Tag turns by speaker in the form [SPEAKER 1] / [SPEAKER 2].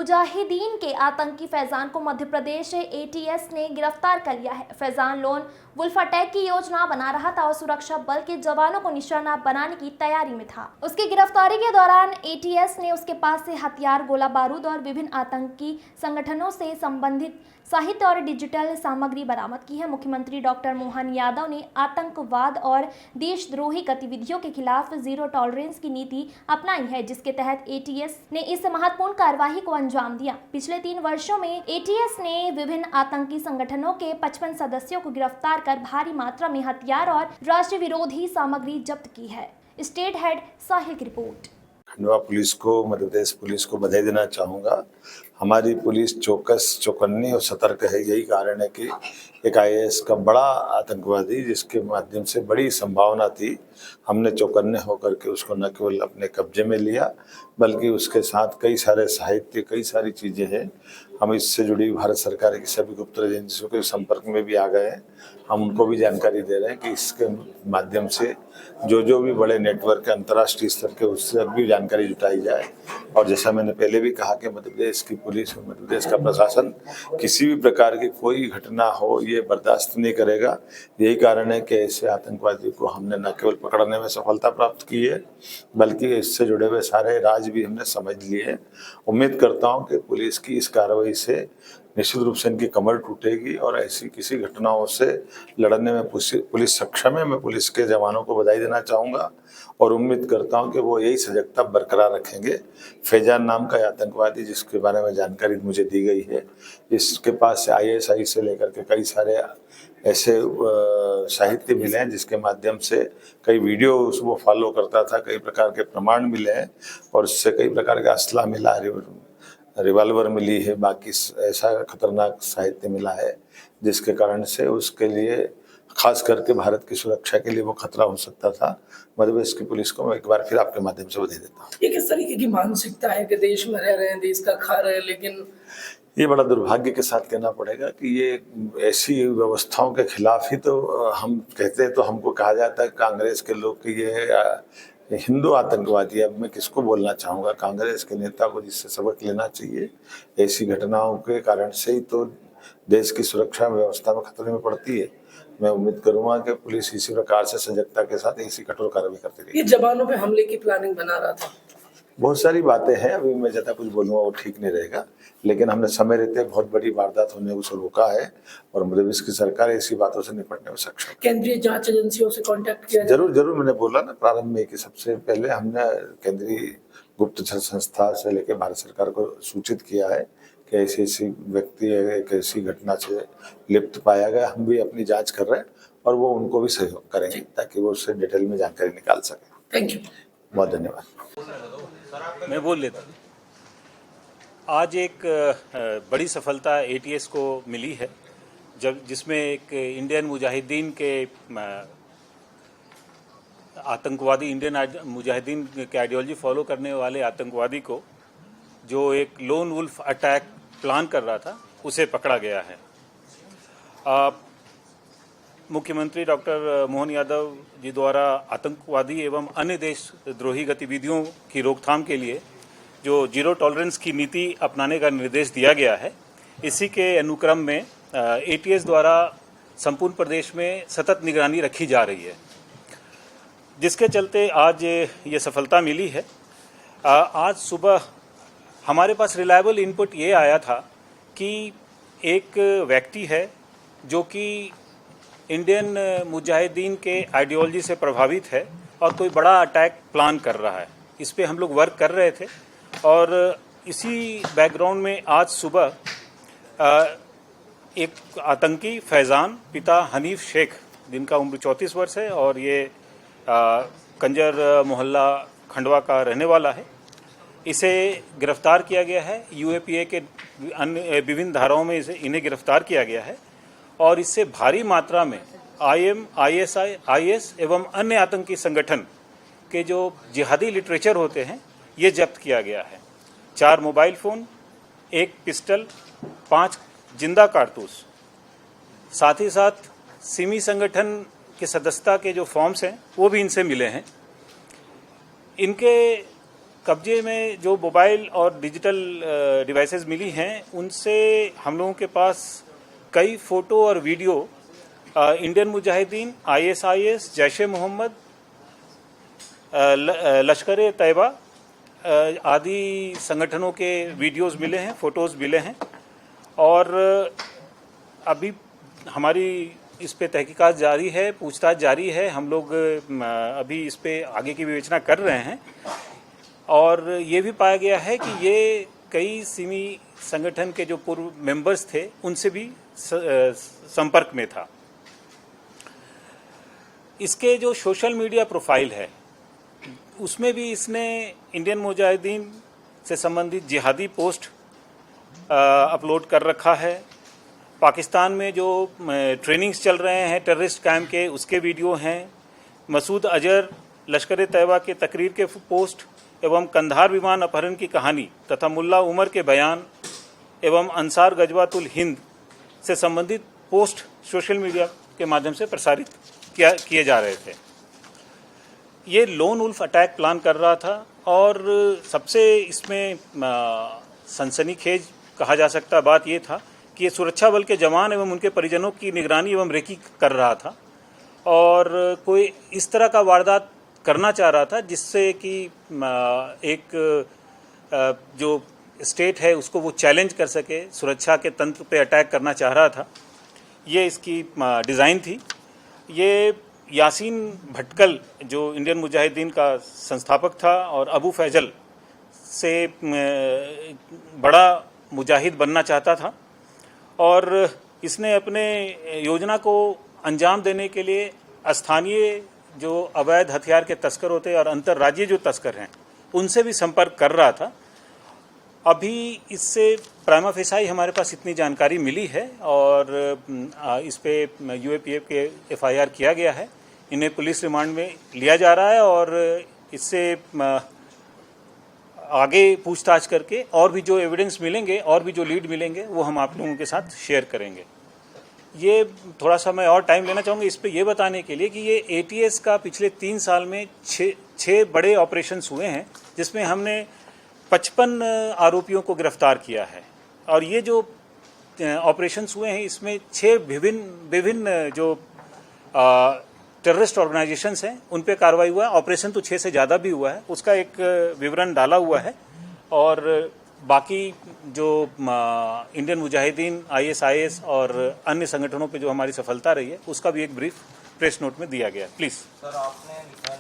[SPEAKER 1] मुजाहिदीन के आतंकी फैजान को मध्य प्रदेश एटीएस ने गिरफ्तार कर लिया है। फैजान लोन वुल्फ अटैक की योजना बना रहा था और सुरक्षा बल के जवानों को निशाना बनाने की तैयारी में था। उसकी गिरफ्तारी के दौरान एटीएस ने उसके पास से हथियार, गोला बारूद और विभिन्न आतंकी संगठनों से संबंधित साहित्य और डिजिटल सामग्री बरामद की है। मुख्यमंत्री डॉक्टर मोहन यादव ने आतंकवाद और देशद्रोही गतिविधियों के खिलाफ जीरो टॉलरेंस की नीति अपनाई है, जिसके तहत एटीएस ने इस महत्वपूर्ण कार्यवाही को अंजाम दिया। पिछले 3 वर्षों में एटीएस ने विभिन्न आतंकी संगठनों के 55 सदस्यों को गिरफ्तार कर भारी मात्रा में हथियार और राष्ट्र विरोधी सामग्री जब्त की है। स्टेट हेड साहिल की रिपोर्ट।
[SPEAKER 2] खंडवा पुलिस को, मध्य प्रदेश पुलिस को बधाई देना चाहूँगा। हमारी पुलिस चौकस, चौकन्नी और सतर्क है। यही कारण है कि एक आईएएस का बड़ा आतंकवादी, जिसके माध्यम से बड़ी संभावना थी, हमने चौकन्ने होकर के उसको न केवल अपने कब्जे में लिया, बल्कि उसके साथ कई सारे साहित्य, कई सारी चीज़ें हैं। हम इससे जुड़ी भारत सरकार की सभी गुप्त एजेंसियों के संपर्क में भी आ गए हैं। हम उनको भी जानकारी दे रहे हैं कि इसके माध्यम से जो भी बड़े नेटवर्क है अंतर्राष्ट्रीय स्तर के, उससे भी जानकारी जुटाई जाए। और जैसा मैंने पहले भी कहा कि मध्य प्रदेश की पुलिस और मध्य प्रदेश का प्रशासन किसी भी प्रकार की कोई घटना हो ये बर्दाश्त नहीं करेगा। यही कारण है कि ऐसे आतंकवादी को हमने न केवल पकड़ने में सफलता प्राप्त की है, बल्कि इससे जुड़े हुए सारे राज भी हमने समझ लिए हैं। उम्मीद करता हूँ कि पुलिस की इस कार्रवाई से निश्चित रूप से इनकी कमर टूटेगी और ऐसी किसी घटनाओं से लड़ने में पुलिस सक्षम है। मैं पुलिस के जवानों को बधाई देना चाहूँगा और उम्मीद करता हूँ कि वो यही सजगता बरकरार रखेंगे। फैजान नाम का आतंकवादी, जिसके बारे में जानकारी मुझे दी गई है, इसके पास से आईएसआई से लेकर के कई सारे ऐसे साहित्य मिले हैं, जिसके माध्यम से कई वीडियो वो फॉलो करता था, कई प्रकार के प्रमाण मिले हैं और उससे कई प्रकार का असला मिला, रिवाल्वर मिली है, बाकी ऐसा खतरनाक साहित्य मिला है, जिसके कारण से उसके लिए खास करके भारत की सुरक्षा के लिए वो खतरा हो सकता था। मध्य प्रदेश की पुलिस को मैं एक बार फिर आपके माध्यम से बधाई देता हूँ।
[SPEAKER 3] ये किस तरीके की मानसिकता है कि देश में रह रहे हैं, देश का खा रहे हैं, लेकिन
[SPEAKER 2] ये बड़ा दुर्भाग्य के साथ कहना पड़ेगा कि ये ऐसी व्यवस्थाओं के खिलाफ ही तो हम कहते हैं। तो हमको कहा जाता है कांग्रेस के लोग कि ये हिंदू आतंकवादी। अब मैं किसको बोलना चाहूँगा? कांग्रेस के नेता को, जिससे सबक लेना चाहिए। ऐसी घटनाओं के कारण से ही तो देश की सुरक्षा व्यवस्था में खतरे में पड़ती है। मैं उम्मीद करूँगा कि पुलिस इसी प्रकार से सजगता के साथ इसी कठोर कार्रवाई करती रहेगी।
[SPEAKER 3] ये जवानों पे हमले की प्लानिंग बना रहा था।
[SPEAKER 2] बहुत सारी बातें हैं, अभी मैं ज़्यादा कुछ बोलूँगा वो ठीक नहीं रहेगा, लेकिन हमने समय रहते बहुत बड़ी वारदात होने को रोका है और मध्य प्रदेश की सरकार ऐसी बातों से निपटने में सक्षम।
[SPEAKER 3] केंद्रीय जांच एजेंसियों से कांटेक्ट किया?
[SPEAKER 2] जरूर मैंने बोला ना प्रारंभ में कि सबसे पहले हमने केंद्रीय गुप्तचर संस्था से लेकर भारत सरकार को सूचित किया है कि ऐसी व्यक्ति एक ऐसी घटना से लिप्त पाया गया। हम भी अपनी जाँच कर रहे हैं और वो उनको भी सहयोग करेंगे ताकि वो उससे डिटेल में जानकारी निकाल सकें।
[SPEAKER 3] थैंक यू,
[SPEAKER 2] बहुत धन्यवाद।
[SPEAKER 4] मैं बोल लेता हूँ। आज एक बड़ी सफलता एटीएस को मिली है, जिसमें एक इंडियन मुजाहिदीन के आतंकवादी, इंडियन मुजाहिदीन के आइडियोलॉजी फॉलो करने वाले आतंकवादी को, जो एक लोन वुल्फ अटैक प्लान कर रहा था, उसे पकड़ा गया है। मुख्यमंत्री डॉक्टर मोहन यादव जी द्वारा आतंकवादी एवं अन्य देशद्रोही गतिविधियों की रोकथाम के लिए जो जीरो टॉलरेंस की नीति अपनाने का निर्देश दिया गया है, इसी के अनुक्रम में एटीएस द्वारा संपूर्ण प्रदेश में सतत निगरानी रखी जा रही है, जिसके चलते आज ये सफलता मिली है। आज सुबह हमारे पास रिलायबल इनपुट ये आया था कि एक व्यक्ति है जो कि इंडियन मुजाहिदीन के आइडियोलॉजी से प्रभावित है और कोई बड़ा अटैक प्लान कर रहा है। इस पे हम लोग वर्क कर रहे थे और इसी बैकग्राउंड में आज सुबह एक आतंकी फैजान, पिता हनीफ शेख, जिनका उम्र 34 वर्ष है और ये कंजर मोहल्ला खंडवा का रहने वाला है, इसे गिरफ्तार किया गया है। यूएपीए के अन्य विभिन्न धाराओं में इन्हें गिरफ्तार किया गया है और इससे भारी मात्रा में आईएसआई, आईएस एवं अन्य आतंकी संगठन के जो जिहादी लिटरेचर होते हैं, ये जब्त किया गया है। 4 मोबाइल फ़ोन, 1 पिस्टल, 5 जिंदा कारतूस, साथ ही साथ सिमी संगठन के सदस्यता के जो फॉर्म्स हैं वो भी इनसे मिले हैं। इनके कब्जे में जो मोबाइल और डिजिटल डिवाइसेस मिली हैं उनसे हम लोगों के पास कई फ़ोटो और video Indian Mujahideen, ISIS, Jaish e Mohammed, Lashkar e Taiba आदि संगठनों के वीडियोस मिले हैं, फ़ोटोज़ मिले हैं। और अभी हमारी इस पे तहकीकात जारी है, पूछताछ जारी है। हम लोग अभी इस पे आगे की विवेचना कर रहे हैं और ये भी पाया गया है कि ये कई सिमी संगठन के जो पूर्व मेंबर्स थे उनसे भी संपर्क में था। इसके जो सोशल मीडिया प्रोफाइल है उसमें भी इसने इंडियन मुजाहिदीन से संबंधित जिहादी पोस्ट अपलोड कर रखा है। पाकिस्तान में जो ट्रेनिंग्स चल रहे हैं टेररिस्ट कैंप के, उसके वीडियो हैं। मसूद अजहर, लश्कर ए तैयबा के तकरीर के पोस्ट एवं कंधार विमान अपहरण की कहानी तथा मुल्ला उमर के बयान एवं अंसार गजवातुल हिंद से संबंधित पोस्ट सोशल मीडिया के माध्यम से प्रसारित किए जा रहे थे। ये लोन वुल्फ अटैक प्लान कर रहा था और सबसे इसमें सनसनीखेज कहा जा सकता बात ये था कि ये सुरक्षा बल के जवान एवं उनके परिजनों की निगरानी एवं रेकी कर रहा था और कोई इस तरह का वारदात करना चाह रहा था जिससे कि एक जो स्टेट है उसको वो चैलेंज कर सके, सुरक्षा के तंत्र पे अटैक करना चाह रहा था। ये इसकी डिज़ाइन थी। ये यासीन भटकल जो इंडियन मुजाहिदीन का संस्थापक था और अबू फैजल से बड़ा मुजाहिद बनना चाहता था और इसने अपने योजना को अंजाम देने के लिए स्थानीय जो अवैध हथियार के तस्कर होते हैं और अंतर्राज्यीय जो तस्कर हैं उनसे भी संपर्क कर रहा था। अभी इससे प्राइमा फेसाई हमारे पास इतनी जानकारी मिली है और इस पे UAPF के FIR किया गया है। इन्हें पुलिस रिमांड में लिया जा रहा है और इससे आगे पूछताछ करके और भी जो एविडेंस मिलेंगे और भी जो लीड मिलेंगे वो हम आप लोगों के साथ शेयर करेंगे। ये थोड़ा सा मैं और टाइम लेना चाहूँगा इस पे ये बताने के लिए कि ये ATS का पिछले 3 साल में 6 बड़े ऑपरेशंस हुए हैं जिसमें हमने 55 आरोपियों को गिरफ्तार किया है और ये जो ऑपरेशंस हुए हैं इसमें 6 विभिन्न जो टेररिस्ट ऑर्गेनाइजेशंस हैं उन पे कार्रवाई हुआ है। ऑपरेशन तो 6 से ज़्यादा भी हुआ है, उसका एक विवरण डाला हुआ है और बाकी जो इंडियन मुजाहिदीन, ISIS और अन्य संगठनों पे जो हमारी सफलता रही है उसका भी एक ब्रीफ प्रेस नोट में दिया गया है। प्लीज़
[SPEAKER 5] सर, आपने लिखा है